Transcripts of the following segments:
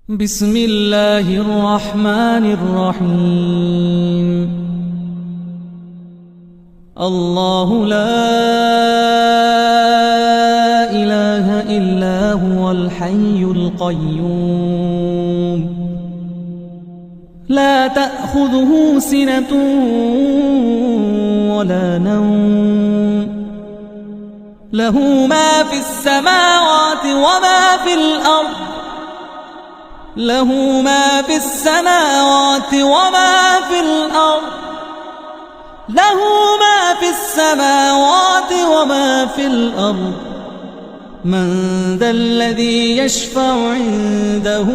بسم الله الرحمن الرحيم. الله لا إله إلا هو الحي القيوم لا تأخذه سنة ولا نوم له ما في السماوات وما في الأرض له ما في السماوات وما في الأرض له ما في السماوات وما في الأرض من ذا الذي يشفع عنده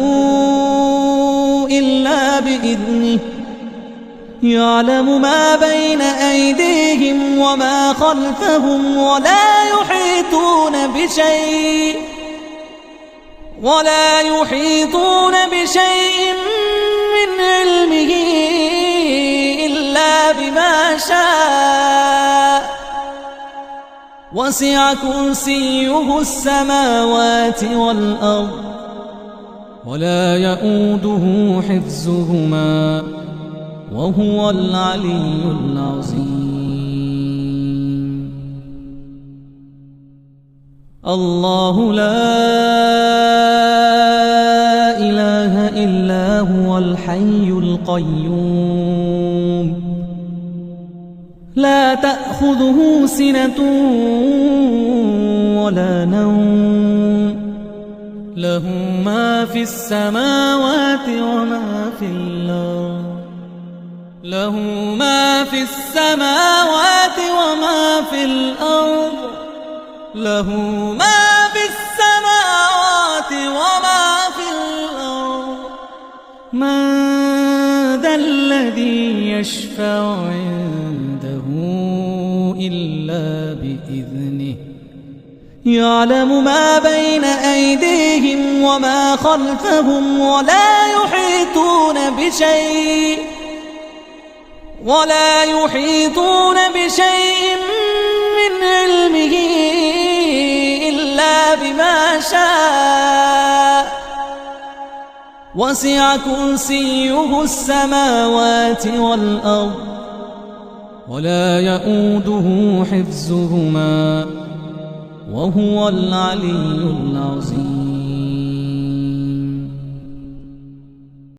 إلا بإذنه يعلم ما بين أيديهم وما خلفهم ولا يحيطون بشيء من علمه إلا بما شاء وسع كرسيه السماوات والأرض ولا يؤوده حفظهما وهو العلي العظيم. الله لا إله إلا هو الحي القيوم لا تأخذه سنة ولا نوم له ما في السماوات وما في الأرض له ما في السماوات وما في الأرض له ما في السماوات وما في الأرض من ذا الذي يشفع عنده إلا بإذنه يعلم ما بين أيديهم وما خلفهم ولا يحيطون بشيء من علمه إلا بما شاء وسع كرسيه السماوات والأرض ولا يؤوده حفظهما وهو العلي العظيم.